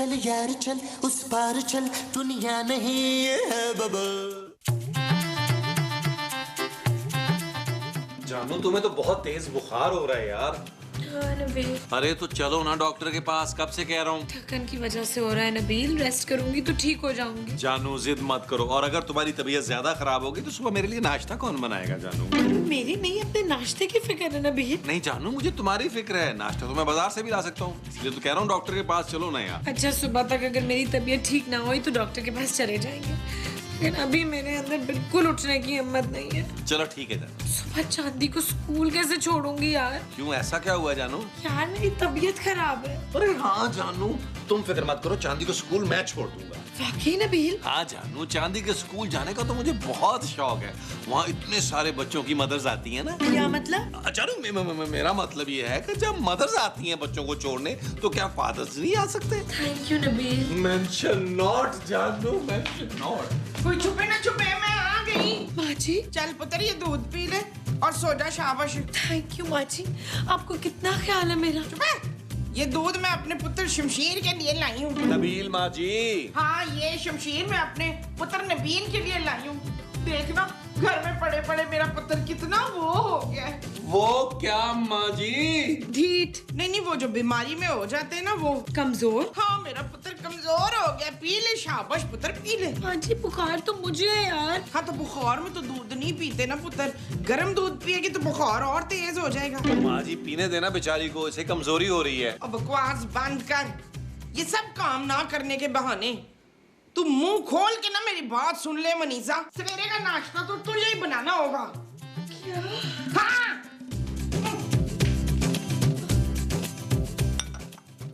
चल यार चल उस पार चल दुनिया नहीं है बबल। जानू तुम्हें तो बहुत तेज बुखार हो रहा है यार। हाँ नबील। अरे तो चलो ना डॉक्टर के पास, कब से कह रहा हूँ। थकन की वजह से हो रहा है नबील, रेस्ट करूंगी तो ठीक हो जाऊंगी। जानू जिद मत करो, और अगर तुम्हारी तबीयत ज्यादा खराब होगी तो सुबह मेरे लिए नाश्ता कौन बनाएगा जानू। मेरी नहीं, अपने नाश्ते की फिक्र है नबील। नहीं जानू, मुझे तुम्हारी फिक्र है। नाश्ता तो मैं बाजार से भी ला सकता हूँ, इसलिए तो कह रहा हूँ डॉक्टर के पास चलो ना यार। अच्छा सुबह तक अगर मेरी तबीयत ठीक ना हुई तो डॉक्टर के पास चले जाएंगे, लेकिन अभी मेरे अंदर बिल्कुल उठने की हिम्मत नहीं है। चलो ठीक है जानू। सुबह चांदी को स्कूल कैसे छोड़ूंगी यार? क्यों, ऐसा क्या हुआ जानू? यार मेरी तबीयत खराब है। अरे हाँ जानू, तुम फिक्र मत करो, चांदी को स्कूल मैं छोड़ दूंगा। वाकई नबील? हाँ जानू, चांदी के स्कूल जाने का तो मुझे बहुत शौक है। वहाँ इतने सारे बच्चों की मदर्स आती है ना। क्या मतलब? जानू मेरा मतलब ये है कि जब मदर्स आती हैं बच्चों को छोड़ने तो क्या फादर्स नहीं आ सकते? Thank you Nabeel. Mention not जानू, मेंशन नॉट। कोई छुपे ना छुपे, मैं आ गई। माँ जी। चल पुत्र ये दूध पी ले और सो जा, शाबाश। थैंक यू माँ जी, आपको कितना ख्याल है मेरा। चुपे, ये दूध मैं अपने पुत्र शमशीर के लिए लाई हूँ। नबील माँ जी। हाँ ये शमशीर मैं अपने पुत्र नबील के लिए लाई हूँ। देखना घर में पड़े पड़े मेरा पुत्र कितना वो हो गया है। वो क्या माँ जी? ढीठ। नहीं वो जो बीमारी में हो जाते हैं ना वो। कमजोर? हाँ मेरा पुत्र कमजोर हो गया। पी ले शाबाश पुत्र, पी ले। माँ जी बुखार तो मुझे है यार। हाँ तो बुखार में तो दूध नहीं पीते ना पुत्र, गर्म दूध पिएगी तो बुखार और तेज हो जाएगा। माँ जी पीने देना बेचारी को, इसे कमजोरी हो रही है। अब बकवास बंद कर, ये सब काम ना करने के बहाने। तू मुंह खोल के ना मेरी बात सुन ले मनीषा, सवेरे का नाश्ता तो तुझे ही बनाना होगा। क्या? हाँ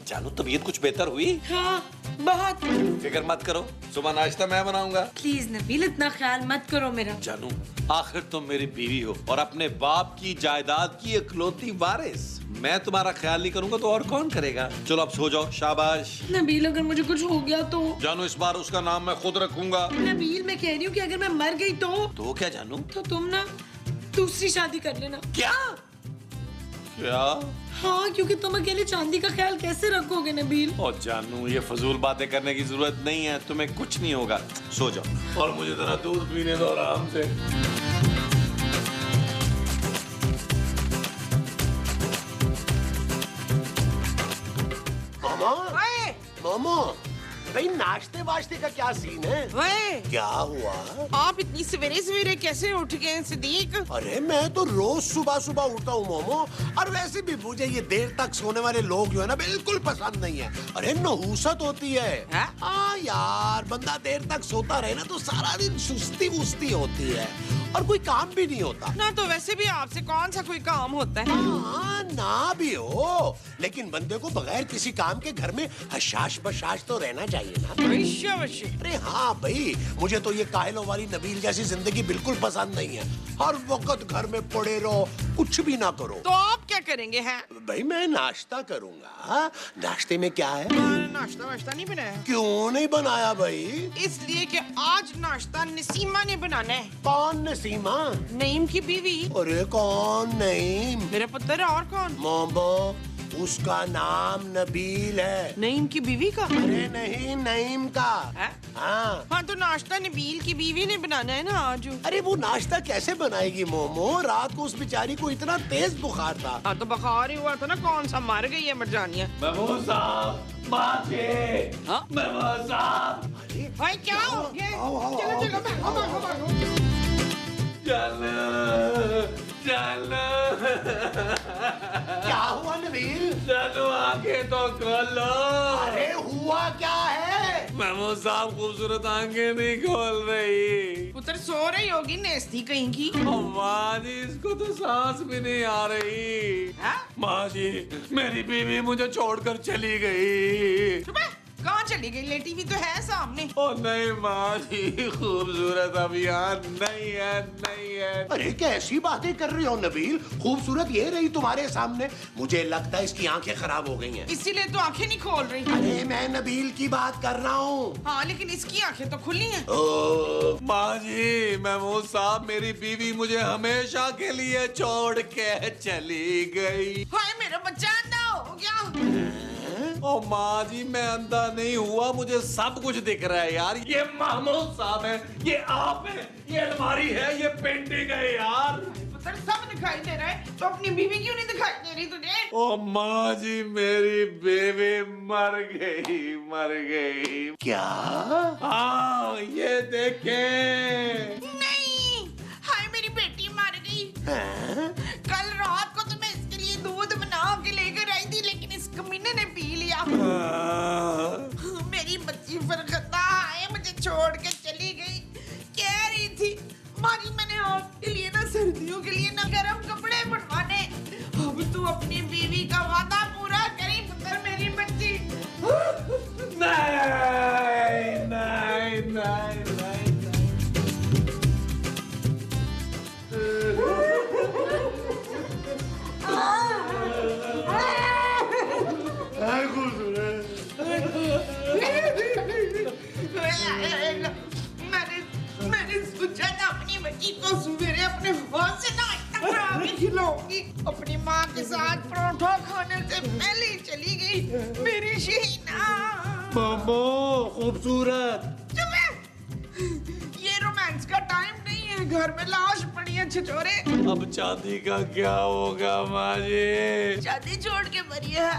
जानू तबीयत कुछ बेहतर हुई? हाँ बहुत। फिक्र मत करो, सुबह नाश्ता मैं बनाऊंगा। प्लीज नबील इतना ख्याल मत करो मेरा। जानू आखिर तुम मेरी बीवी हो और अपने बाप की जायदाद की इकलौती वारिस। मैं तुम्हारा ख्याल नहीं करूंगा तो और कौन करेगा। चलो अब सो जाओ, शाबाश। नबील अगर मुझे कुछ हो गया तो? जानू इस बार उसका नाम मैं खुद रखूंगा। नबील मैं कह रही हूँ कि अगर मैं मर गई तो क्या जानू? तो तुम ना दूसरी शादी कर लेना। क्या? क्या? हाँ क्योंकि तुम अकेले चांदी का ख्याल कैसे रखोगे नबील? और जानू ये फजूल बातें करने की जरूरत नहीं है, तुम्हें कुछ नहीं होगा। सो जाओ और मुझे जरा दूध पीने दो आराम से। मामा भाई नाश्ते वाश्ते का क्या सीन है? वे क्या हुआ? आप इतनी सवेरे सवेरे कैसे उठ गए सिद्दीक? अरे मैं तो रोज सुबह सुबह उठता हूँ मोमो, और वैसे भी मुझे ये देर तक सोने वाले लोग जो है ना बिल्कुल पसंद नहीं है। अरे नहुसत होती है। हाँ यार, बंदा देर तक सोता रहे ना तो सारा दिन सुस्ती वुस्ती होती है और कोई काम भी नहीं होता ना। तो वैसे भी आपसे कौन सा कोई काम होता है? हाँ ना भी हो, लेकिन बंदे को बगैर किसी काम के घर में हशाश बशाश तो रहना चाहिए ना। अरे हाँ भाई, मुझे तो ये काहिलों वाली नबील जैसी जिंदगी बिल्कुल पसंद नहीं है। हर वक्त घर में पड़े रहो, कुछ भी ना करो। तो आप क्या करेंगे हैं? भाई मैं नाश्ता करूंगा। नाश्ते में क्या है? नाश्ता वाश्ता नहीं बनाया। क्यों नहीं बनाया भाई? इसलिए कि आज नाश्ता नसीमा ने बनाना है। कौन नसीमा? नईम की बीवी। अरे कौन नईम? मेरा पुत्र और कौन? मोमो, उसका नाम नबील है। नईम की बीवी का? अरे नहीं, नईम का। हाँ हाँ तो नाश्ता नबील की बीवी ने बनाना है ना आज। अरे वो नाश्ता कैसे बनाएगी मोमो? रात को उस बेचारी को इतना तेज बुखार था। हाँ तो बुखार ही हुआ था ना, कौन सा मर गई है मरजानिया। महमूद साहब, बाजे। हाँ? महमूद साहब। भाई क्या हो गया? चलो चलो भागो। क्या हुआ नबील? जानू आंखें तो खोलो। अरे हुआ क्या है? महमूद साहब खूबसूरत आंखें नहीं खोल रही। पुत्र सो रही होगी नेस्ती कहीं की। माँ जी इसको तो सांस भी नहीं आ रही। माँ जी मेरी बीवी मुझे छोड़कर चली गई। कहाँ चली गई? लेटी भी तो है सामने। ओ नहीं माँ जी, खूबसूरत अभियान नहीं है। अरे कैसी बातें कर रही हो नबील? खूबसूरत ये रही तुम्हारे सामने। मुझे लगता है इसकी आंखें खराब हो गई हैं। इसीलिए तो आंखें नहीं खोल रही। अरे मैं नबील की बात कर रहा हूँ। हाँ लेकिन इसकी आंखें तो खुली हैं। माँ जी, महमूद साहब मेरी बीवी मुझे हमेशा के लिए छोड़ के चली गई। हाय मेरा बच्चा अंधा हो गया। ओ माँ जी मैं अंधा नहीं हुआ, मुझे सब कुछ दिख रहा है यार। ये महमूद साहब है, ये आप है, ये अलमारी है, ये पेंटिंग है यार। पुत्र सब दिखाई दे रहा है, तो अपनी बीवी क्यों नहीं दिखाई दे रही तुझे? ओ माँ जी मेरी बेबी मर गई, मर गई। क्या? हाँ ये देखे। नहीं, हाय मेरी बेटी मर गई। हैं? कल रात को तो मैं इसके लिए दूध बना के लेकर आई थी, लेकिन इस कमीने ने पी लिया। मेरी बच्ची फरगता है, मुझे छोड़ के चली गई। कह रही थी मारी मैंने आपके लिए ना सर्दियों के लिए ना गर्म कपड़े बनवाने। अब तू अपनी बीवी का वादा पूरा करी पुत्र मेरी बच्ची। नहीं नहीं नहीं नहीं। मैंने सोचा था अपनी बच्ची को सवेरे अपने हाथ से नाश्ता बना के खिलाऊंगी। अपनी माँ के साथ परोठा खाने से पहले ही चली गई मेरी शहीना। मामो खूबसूरत। चुप है। ये रोमांस का टाइम नहीं है, घर में लाश पड़ी है छिछोरे। अब चांदी का क्या होगा माँ जी? शादी छोड़ के मरी है।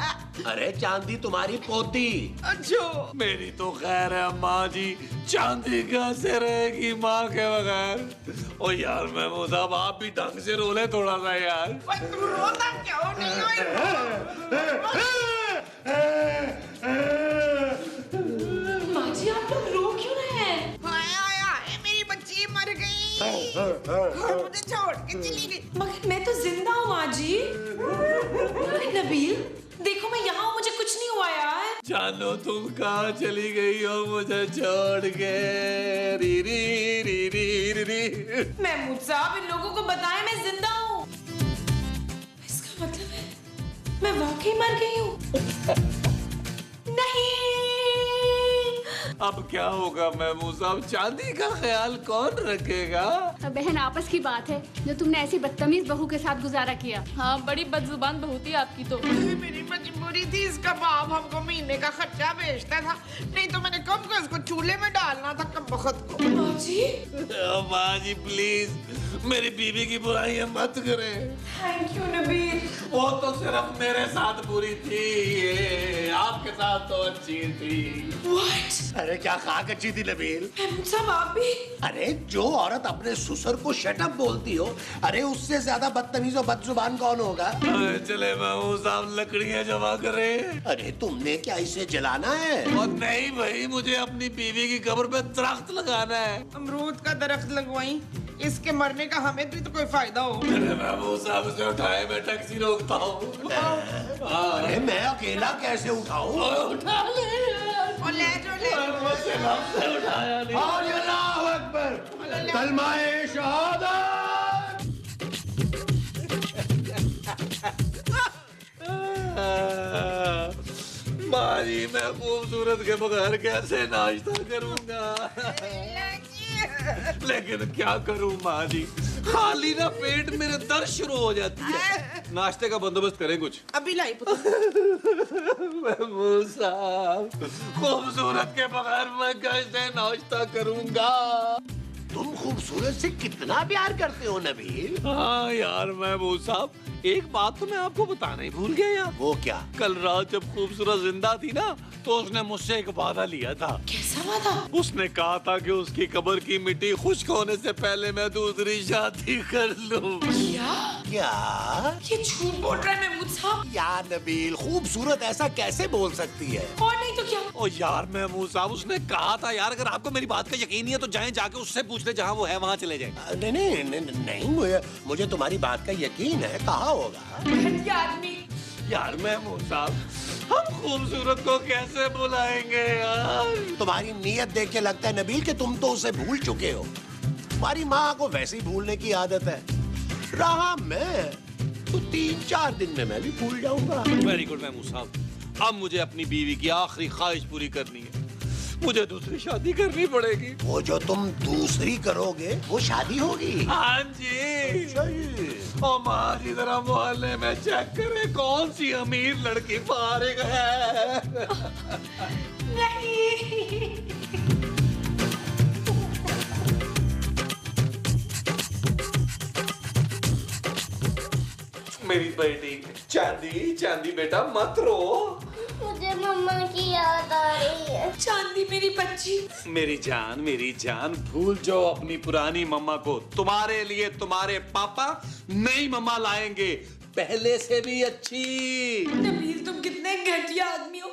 अरे चांदी तुम्हारी पोती। अच्छा मेरी तो खैर है माँ जी, चांदी कैसे रहेगी माँ के बगैर? ओ यार महमूद साहब आप भी ढंग से रोले थोड़ा सा यार। तू रोता क्यों नहीं हो? माँ जी आप लोग रो क्यों रहे हैं? हाय मेरी बच्ची मर गई और मुझे छोड़ के चली गई। मगर मैं तो जिंदा हूँ माँ जी। नबील देखो मैं यहाँ हूँ, मुझे कुछ नहीं हुआ यार। जानो तुम कहाँ चली गई हो मुझे छोड़ के? री री री री री री। महमूद साहब इन लोगों को बताएं मैं जिंदा हूँ। इसका मतलब है मैं वाकई मर गई हूँ। नहीं अब क्या होगा महमूद साहब? चांदी का ख्याल कौन रखेगा? बहन आपस की बात है, जो तुमने ऐसी बदतमीज बहू के साथ गुजारा किया। हाँ बड़ी बदजुबान बहू थी आपकी तो। मेरी मजबूरी थी, इसका बाप हमको महीने का खर्चा भेजता था, नहीं तो मैंने कब को इसको चूल्हे में डालना था कब वक्त को। माँ जी ओ माँ जी प्लीज मेरी बीवी की बुराइयां मत करें। Thank you Nabeel. वो तो सिर्फ मेरे साथ बुरी थी, ये आपके साथ तो अच्छी थी। व्हाट? अरे क्या खाक अच्छी थी नबील? महमूद साहब आप भी? अरे जो औरत अपने ससुर को शटअप बोलती हो, अरे उससे ज्यादा बदतमीज और बदजुबान कौन होगा? चले महमूद साहब लकड़ियां जमा करें। अरे तुमने क्या इसे जलाना है? और नहीं भाई मुझे अपनी बीवी की कब्र पे दरख्त लगाना है। अमरूद का दरख्त लगवाई, इसके मरने का हमें भी तो कोई फायदा हो। अरे महमूद साहब उसे उठाए, मैं टैक्सी रोकता हूँ। अरे मैं अकेला कैसे उठाऊं? उठा ले और ले जो ले। मुझसे नफ्स उठाया नहीं। अल्लाहु अकबर, कलमाए शहादत। माँ जी मैं खूबसूरत के बगैर कैसे नाश्ता करूंगा? लेकिन क्या करूं माँ जी, खाली ना पेट मेरे दर्द शुरू हो जाती है। नाश्ते का बंदोबस्त करें कुछ। अभी लाई पुत्र। महमूद साहब खूबसूरत के बगैर मैं कैसे नाश्ता करूंगा? तुम खूबसूरत से कितना प्यार करते हो नबील? हाँ यार महमूद साहब एक बात तो मैं आपको बताना ही भूल गया यार। वो क्या? कल रात जब खूबसूरत जिंदा थी ना, तो उसने मुझसे एक वादा लिया था। कैसा वादा? उसने कहा था कि उसकी कब्र की मिट्टी खुश्क होने से पहले मैं दूसरी शादी कर लूं। क्या? क्या? ये झूठ बोल रहा है महमूद साहब। यार नबील खूबसूरत ऐसा कैसे बोल सकती है? और नहीं तो क्या? ओ यार महमूद साहब उसने कहा था यार, अगर आपको मेरी बात का यकीन नहीं है तो जाएं जाके उससे पूछ ले, जहां वो है वहां चले जाएं। नहीं नहीं नहीं, नहीं मुझे तुम्हारी बात का यकीन है, कहा होगा। ये आदमी। यार महमूद साहब हम खूबसूरत को कैसे बुलाएंगे यार? तुम्हारी नीयत देख के लगता है नबील कि तुम तो उसे भूल चुके हो। तुम्हारी माँ को वैसे ही भूलने की आदत है। रहा मैं तो 3-4 दिन में मैं भी भूल जाऊंगा। वेरी गुड महमूद साहब, अब मुझे अपनी बीवी की आखिरी ख्वाहिश पूरी करनी है। मुझे दूसरी शादी करनी पड़ेगी। वो जो तुम दूसरी करोगे वो शादी होगी। हाँ जी। ओ माँ जी जरा मोहल्ले में चेक करे कौन सी अमीर लड़की फारिग है। नहीं। मेरी बेटी चांदी, चांदी बेटा मत रो। मुझे मम्मा की याद आ रही है। चांदी मेरी बच्ची। मेरी जान भूल जाओ अपनी पुरानी मम्मा को। तुम्हारे लिए तुम्हारे पापा नई मम्मा लाएंगे, पहले से भी अच्छी। नबील तुम कितने घटिया आदमी हो।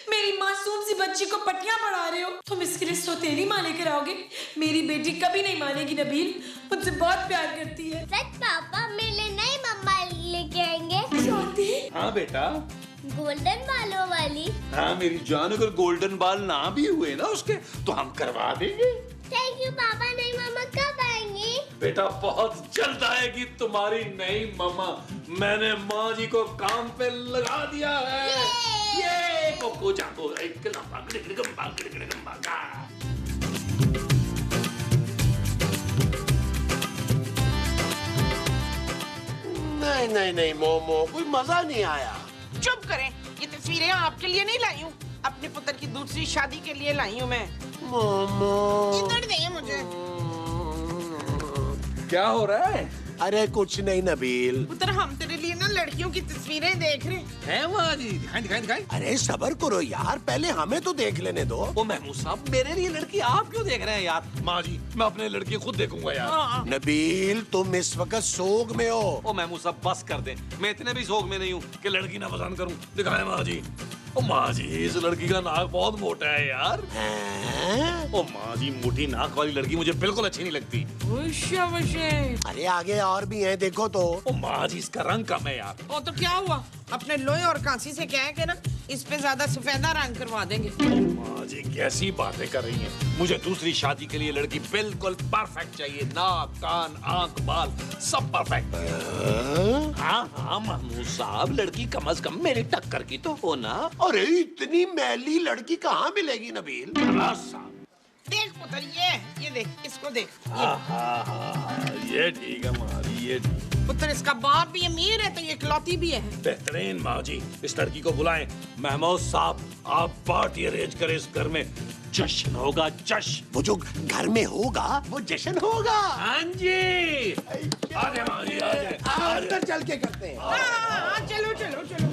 मेरी मासूम सी बच्ची को पटियां पढ़ा रहे हो। तुम इसके लिए सौतेली माँ लेकर आओगे। मेरी बेटी कभी नहीं मानेगी नबील, मुझसे बहुत प्यार करती है। सच पापा मेरे लिए नई मम्मा लेके आएंगे। शादी? हाँ बेटा। गोल्डन बालों वाली। हाँ मेरी जान, अगर गोल्डन बाल ना भी हुए ना उसके तो हम करवा देंगे। थैंक यू पापा। नई मम्मा कब आएंगी? बेटा बहुत जल्द आएगी तुम्हारी नई मम्मा। मैंने माँ जी को काम पे लगा दिया है। ये कोको जाको एक लंबा गिड़गिड़गम्बा का। नहीं मोमो, कोई मजा नहीं आया। चुप करें, ये तस्वीरें आपके लिए नहीं लाई हूँ, अपने पुत्र की दूसरी शादी के लिए लाई हूँ मैं। मोमो इधर दें मुझे। क्या हो रहा है? अरे कुछ नहीं नबील। पुत्र हम तेरे लिए ना लड़कियों की तस्वीरें देख रहे है माँ जी, दिखाएं। अरे सब्र करो यार, पहले हमें तो देख लेने दो। ओ महमूद साहब, मेरे लिए लड़की आप क्यों देख रहे हैं यार? माँ जी, मैं अपने लड़की खुद देखूंगा यार। नबील तुम इस वक्त सोग में हो। ओ महमूद साहब बस कर दें, मैं इतने भी शौक में नहीं हूँ कि लड़की ना पसंद करूँ। दिखाएं माँ जी। ओ माँ जी, इस लड़की का नाक बहुत मोटा है यार। ओ माँ जी, मोटी नाक वाली लड़की मुझे बिल्कुल अच्छी नहीं लगती। हैं। अरे आगे और भी हैं, देखो तो। ओ माँ जी, इसका रंग कम है यार। ओ तो क्या हुआ, अपने लोहे और कांसी से कह के ना इस पे ज्यादा सफेदा रंग करवा देंगे। माँ जी कैसी बातें कर रही हैं? मुझे दूसरी शादी के लिए लड़की बिल्कुल परफेक्ट चाहिए। नाक, कान, आंख, बाल सब परफेक्ट। हाँ महमूद साहब, लड़की कम से कम मेरी टक्कर की तो हो ना। अरे इतनी मैली लड़की कहाँ मिलेगी नबील? देख पुत्र, ये देख, इसको देख। ये ठीक है माँ जी, ये ठीक। पुत्र इसका बाप भी अमीर है तो ये इकलौती भी है। बेहतरीन माँ जी, इस लड़की को बुलाएं। महमूद साहब, आप पार्टी अरेंज करें, इस घर में जश्न होगा, जश्न। वो जो घर में होगा वो जश्न होगा। हाँ जी, आजा माँ जी, आजा। अंदर चल के करते हैं। हाँ, चलो चलो चलो।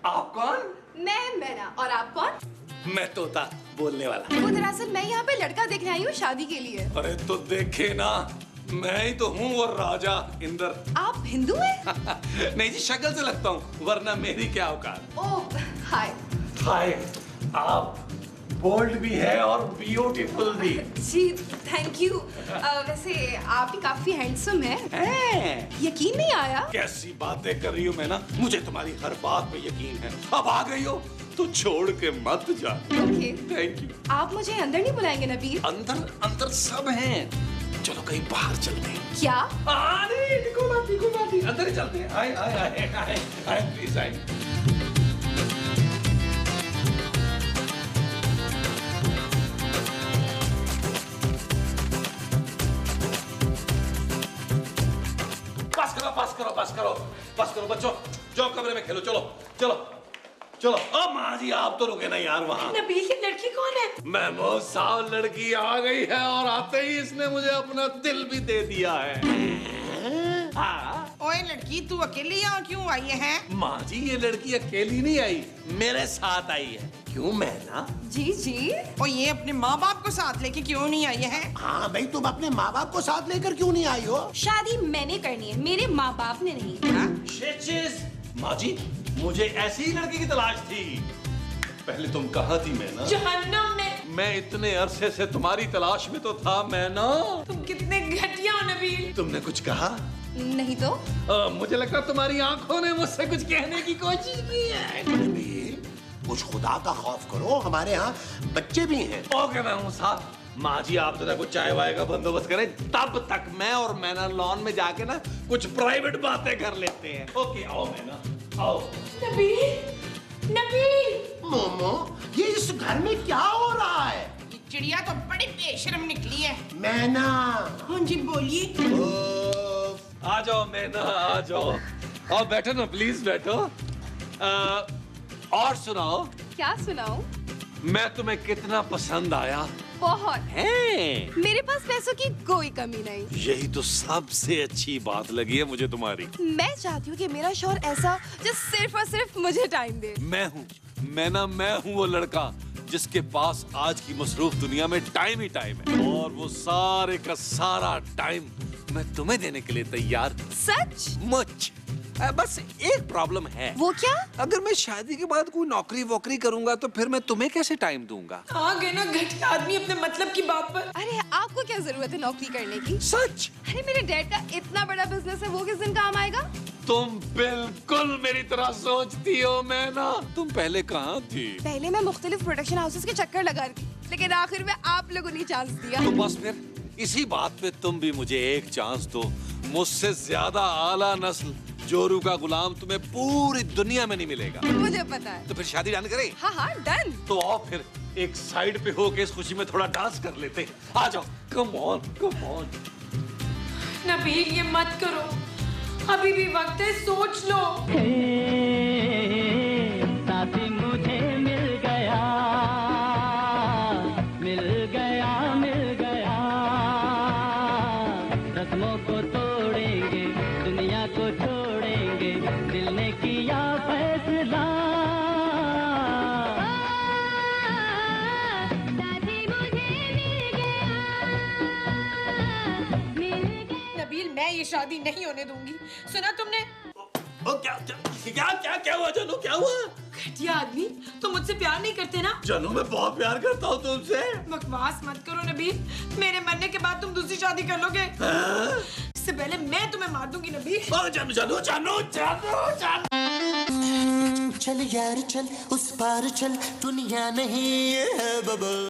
आप कौन? मैं मैना, और आप कौन? मैं तोता बोलने वाला। वो दरअसल मैं यहाँ पे लड़का देखने आई हूँ शादी के लिए। अरे तो देखे ना, मैं ही तो हूँ वो राजा इंद्र। आप हिंदू हैं? नहीं जी, शक्ल से लगता हूँ, वरना मेरी क्या औकात। ओह हाय। हाय, आप बोल्ड भी है और ब्यूटीफुल भी। जी थैंक यू। वैसे आप भी काफी हैंडसम हैं। यकीन नहीं आया। कैसी बातें कर रही हो मैं ना, मुझे तुम्हारी हर बात पे यकीन है। अब आ गई हो तो छोड़ के मत जा। ओके। Thank you. आप मुझे अंदर नहीं बुलाएंगे नबील? अंदर अंदर सब हैं। चलो कहीं बाहर चलते हैं। क्या? अरे देखो ना, अंदर ही चलते हैं। आए प्लीज आए। पास करो बच्चों, जाओ कमरे में खेलो। चलो। ओ माँ जी, आप तो रुके ना यार वहाँ। नबील की लड़की कौन है? महमूद साहब, लड़की आ गई है और आते ही इसने मुझे अपना दिल भी दे दिया है। हाँ। ओए लड़की, तू अकेली यहाँ क्यों आई है? माँ जी, ये लड़की अकेली नहीं आई, मेरे साथ आई है। क्यों मैना? जी। और ये अपने माँ बाप को साथ लेके क्यों नहीं आई है? हाँ भाई, तुम अपने माँ बाप को साथ लेकर क्यों नहीं आई हो? शादी मैंने करनी है, मेरे माँ बाप ने नहीं। माँ जी, मुझे ऐसी ही लड़की की तलाश थी। पहले तुम कहाँ थी मैना? जहन्नम में। मैं इतने अरसे से तुम्हारी तलाश में तो था मैना। तुम कितने घटिया हो नबील। तुमने कुछ कहा? नहीं तो? मुझे लगता तुम्हारी आंखों ने मुझसे कुछ कहने की कोशिश की है। नबील, कुछ खुदा का खौफ करो, हमारे यहाँ बच्चे भी हैं। ओके महमूद साहब, माँ जी आप जरा कुछ चाय वाय का बंदोबस्त करें, तब तक मैं और मैना लॉन में जाके ना कुछ प्राइवेट बातें कर लेते हैं। ओके आओ मैना आओ। नबील, नबील। मोमो, ये इस घर में क्या हो रहा है? ये चिड़िया तो बड़ी बेशर्म निकली है। मैना। हाँ जी बोलिए। आ जाओ मैना आ जाओ। आओ बैठो ना प्लीज बैठो। और सुनाओ। क्या सुनाऊं? मैं तुम्हें कितना पसंद आया? बहुत। है मेरे पास पैसों की कोई कमी नहीं। यही तो सबसे अच्छी बात लगी है मुझे तुम्हारी। मैं चाहती हूँ कि मेरा शौहर ऐसा जो सिर्फ और सिर्फ मुझे टाइम दे। मैं हूँ मैं हूँ वो लड़का जिसके पास आज की मसरूफ दुनिया में टाइम ही टाइम है, और वो सारे का सारा टाइम मैं तुम्हें देने के लिए तैयार। सच? मच। बस एक प्रॉब्लम है। वो क्या? अगर मैं शादी के बाद कोई नौकरी वोकरी करूंगा तो फिर मैं तुम्हें कैसे टाइम दूंगा? आ गए ना घटिया आदमी अपने मतलब की बात पर। अरे आपको क्या जरूरत है नौकरी करने की? सच? अरे मेरे डैड का इतना बड़ा बिजनेस है, वो किस दिन काम आएगा? तुम बिल्कुल मेरी तरह सोचती हो मैना। तुम पहले कहाँ थी? पहले मैं मुख्तलिफ प्रोडक्शन हाउसेस के चक्कर लगा रही थी, लेकिन आखिर में आप लोगों ने चांस दिया। तो बस फिर इसी बात पे तुम भी मुझे एक चांस दो। मुझसे ज्यादा आला नस्ल जोरू का गुलाम तुम्हें पूरी दुनिया में नहीं मिलेगा। मुझे पता है। तो फिर शादी डन करें? हाँ हाँ डन। तो आओ फिर एक साइड पे होके इस खुशी में थोड़ा डांस कर लेते हैं। आ जाओ, come on come on. Nabeel ये मत करो, अभी भी वक्त है, सोच लो। साथी मुझे मिल गया मिल गया मिल गया, रस्मों को तोड़ेंगे दुनिया को छोड़ेंगे, दिल ने किया फैसला। साथी मुझे मिल गया नबील मैं ये शादी नहीं होने दूंगी, सुना तुमने? ओ क्या हुआ जानू, क्या हुआ? घटिया आदमी, तुम मुझसे प्यार नहीं करते ना? जानू मैं बहुत प्यार करता हूँ तुमसे। बकवास मत करो नबील, मेरे मरने के बाद तुम दूसरी शादी कर लोगे। इससे पहले मैं तुम्हें मार दूंगी नबील। जानू जानू जानू जानू जानू। चल यार चल उस पार चल, दुनिया नहीं है बबल।